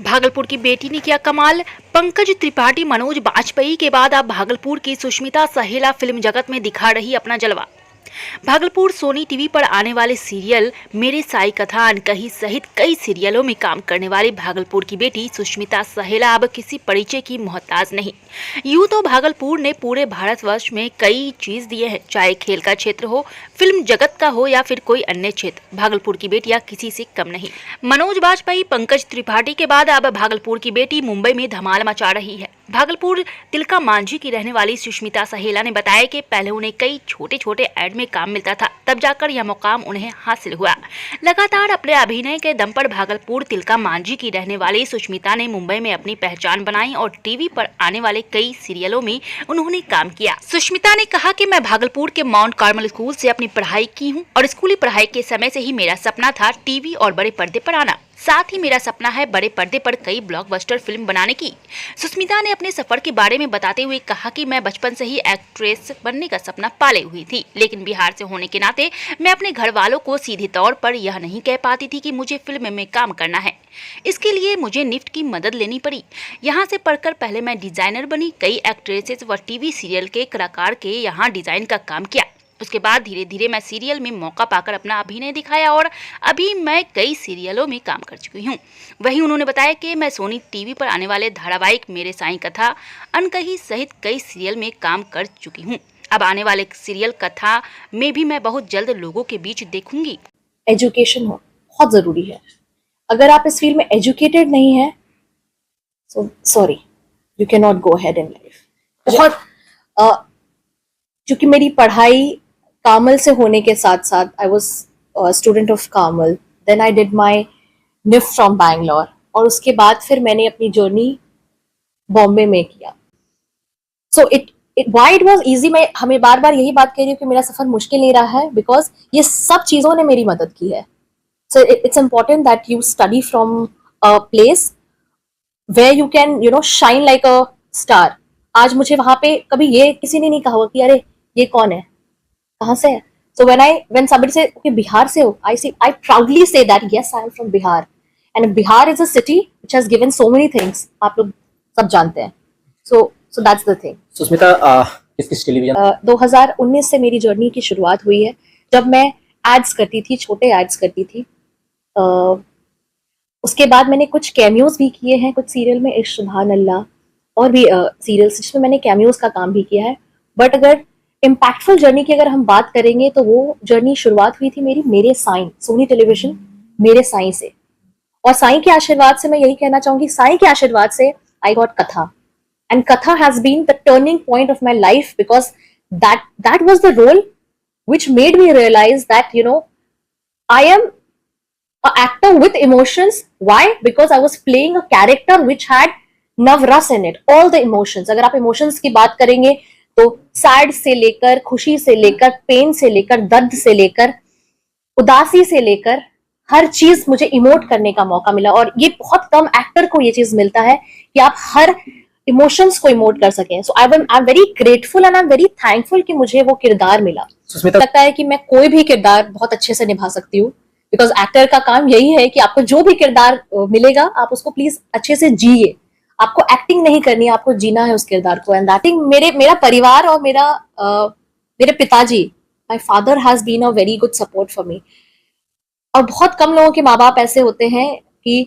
भागलपुर की बेटी ने किया कमाल। पंकज त्रिपाठी मनोज बाजपेयी के बाद अब भागलपुर की सुष्मिता सहेला फिल्म जगत में दिखा रही अपना जलवा। भागलपुर सोनी टीवी पर आने वाले सीरियल मेरे साई कथा अनकही सहित कई सीरियलों में काम करने वाली भागलपुर की बेटी सुष्मिता सहेला अब किसी परिचय की मोहताज नहीं। यूं तो भागलपुर ने पूरे भारतवर्ष में कई चीज दिए हैं, चाहे खेल का क्षेत्र हो, फिल्म जगत का हो या फिर कोई अन्य क्षेत्र। भागलपुर की बेटियां किसी से कम नहीं। मनोज बाजपेयी, पंकज त्रिपाठी के बाद अब भागलपुर की बेटी मुंबई में धमाल मचा रही है। भागलपुर तिलका मांझी की रहने वाली सुष्मिता सहेला ने बताया कि पहले उन्हें कई छोटे छोटे एड में काम मिलता था, तब जाकर यह मुकाम उन्हें हासिल हुआ। लगातार अपने अभिनय के दम पर भागलपुर तिलका मांझी की रहने वाली सुष्मिता ने मुंबई में अपनी पहचान बनाई और टीवी पर आने वाले कई सीरियलों में उन्होंने काम किया। सुष्मिता ने कहा कि मैं भागलपुर के माउंट कार्मल स्कूल से अपनी पढ़ाई की हूँ और स्कूली पढ़ाई के समय से ही मेरा सपना था टीवी और बड़े पर्दे पर आना। साथ ही मेरा सपना है बड़े पर्दे पर कई ब्लॉकबस्टर फिल्म बनाने की। सुष्मिता ने अपने सफर के बारे में बताते हुए कहा कि मैं बचपन से ही एक्ट्रेस बनने का सपना पाले हुई थी, लेकिन बिहार से होने के नाते मैं अपने घर वालों को सीधे तौर पर यह नहीं कह पाती थी कि मुझे फिल्म में काम करना है। इसके लिए मुझे निफ्ट की मदद लेनी पड़ी। यहाँ से पढ़कर पहले मैं डिजाइनर बनी, कई एक्ट्रेसेस व टीवी सीरियल के कलाकार के यहाँ डिजाइन का काम किया। उसके बाद धीरे धीरे मैं सीरियल में मौका पाकर अपना अभिनय दिखाया और अभी मैं कई सीरियलों में काम कर चुकी हूँ। वहीं उन्होंने बताया कि मैं सोनी टीवी पर आने वाले धारावाहिक मेरे साई कथा अनकही सहित कई सीरियल में काम कर चुकी हूँ। अब आने वाले सीरियल कथा में भी मैं बहुत जल्द लोगों के बीच देखूंगी। एजुकेशन हो बहुत जरूरी है। अगर आप इस फील्ड में एजुकेटेड नहीं है, so sorry, you can not go ahead in life. बहुत क्योंकि मेरी पढ़ाई कामल से होने के साथ साथ आई वाज स्टूडेंट ऑफ कामल, then I did my NIFT from Bangalore और उसके बाद फिर मैंने अपनी जर्नी बॉम्बे में किया। So it why it was easy, मैं हमें बार बार यही बात कह रही हूँ कि मेरा सफर मुश्किल नहीं रहा है, बिकॉज ये सब चीजों ने मेरी मदद की है। So it's important that you study from a place where you can shine like a star. आज मुझे वहां पे कभी ये किसी ने नहीं कहा कि अरे ये कौन है, कहाँ से है। सो when somebody say okay Bihar से हो, I proudly say that yes I am from Bihar, and Bihar is a city which has given so many things, आप लोग सब जानते हैं। so that's the thing। Sushmita किस टेलीविजन 2019 से मेरी जर्नी की शुरुआत हुई है, जब मैं एड्स करती थी, छोटे एड्स करती थी। उसके बाद मैंने कुछ कैमियोज भी किए हैं कुछ सीरियल में, इश्क सुभान अल्लाह, और भी सीरियल्स जिसमें मैंने कैमियोज का काम भी किया है। बट अगर इम्पैक्टफुल जर्नी की अगर हम बात करेंगे तो वो जर्नी शुरुआत हुई थी मेरी मेरे साईं, सोनी टेलीविजन मेरे साईं से। और साईं के आशीर्वाद से मैं यही कहना चाहूंगी, साईं के आशीर्वाद से I got katha, and katha has been the turning point of my life, because that was the role which made me realize that I am an actor with emotions. Why? Because I was playing a character which had navras in it, all the emotions। अगर आप emotions की बात करेंगे तो sad से लेकर, खुशी से लेकर, पेन से लेकर, दर्द से लेकर, उदासी से लेकर, हर चीज मुझे इमोट करने का मौका मिला। और ये बहुत कम एक्टर को ये चीज मिलता है कि आप हर इमोशंस को इमोट कर सकें। So I am very grateful and I am very thankful कि मुझे वो किरदार मिला। लगता है कि मैं कोई भी किरदार बहुत अच्छे से निभा सकती हूँ, बिकॉज एक्टर का काम यही है कि आपको जो भी किरदार मिलेगा आप उसको प्लीज अच्छे से जिए। आपको एक्टिंग नहीं करनी है, आपको जीना है उस किरदार को। एंड दैट थिंग मेरा परिवार और मेरे पिताजी, my father has been a very good support for me. और बहुत कम लोगों के माँ बाप ऐसे होते हैं कि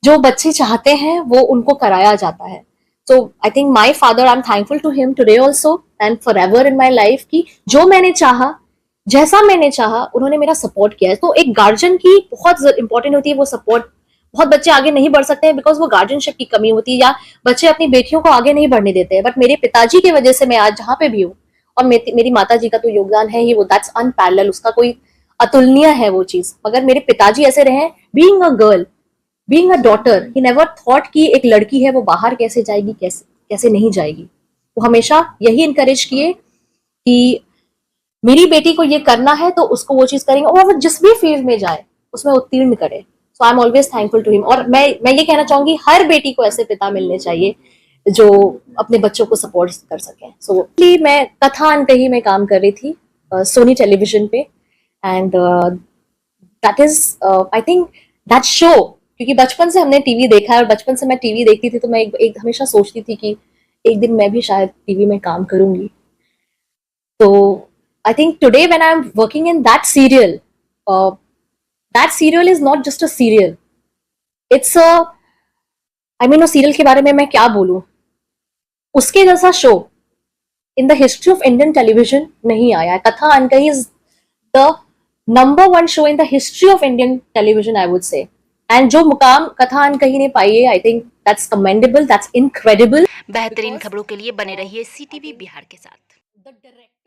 जो बच्चे चाहते हैं वो उनको कराया जाता है। So I think my father, I am thankful to him today also and forever in my life, कि जो मैंने चाहा, जैसा मैंने चाहा, उन्होंने मेरा सपोर्ट किया है। तो एक गार्जियन की बहुत इंपॉर्टेंट होती है वो सपोर्ट। बहुत बच्चे आगे नहीं बढ़ सकते हैं बिकॉज वो गार्जियनशिप की कमी होती है, या बच्चे अपनी बेटियों को आगे नहीं बढ़ने देते हैं। बट मेरे पिताजी की वजह से मैं आज जहां पे भी हूँ, और मेरी माता जी का तो योगदान है ही, वो दैट्स अनपैरेलल, उसका कोई अतुलनीय है वो चीज। मगर मेरे पिताजी ऐसे रहे, being a girl, being a daughter, he never thought कि एक लड़की है वो बाहर कैसे जाएगी, कैसे नहीं जाएगी। वो हमेशा यही इनकरेज किए कि मेरी बेटी को ये करना है तो उसको वो चीज करेंगे, और वो जिस भी फील्ड में जाए उसमें उत्तीर्ण करे। So I am always thankful to him. और मैं ये कहना चाहूंगी हर बेटी को ऐसे पिता मिलने चाहिए जो अपने बच्चों को सपोर्ट कर सके। सो मैं कथा अनकही में काम कर रही थी सोनी टेलीविजन पे, and that is I think that show क्योंकि बचपन से हमने टीवी देखा है और बचपन से मैं टीवी देखती थी, तो मैं एक हमेशा सोचती थी कि एक दिन मैं भी शायद टीवी में काम करूंगी. तो I think today when I am working in that serial is not just a serial, it's a, I mean, उस सीरियल के बारे में मैं क्या बोलूं, उसके जैसा show in the history of Indian television नहीं आया है. Katha Ankahi is the number one show in the history of Indian television, I would say. And जो मुकाम कथा अनकही ने पाई है, I think that's commendable, that's incredible. बेहतरीन खबरों के लिए बने रहिए CTV बिहार के साथ।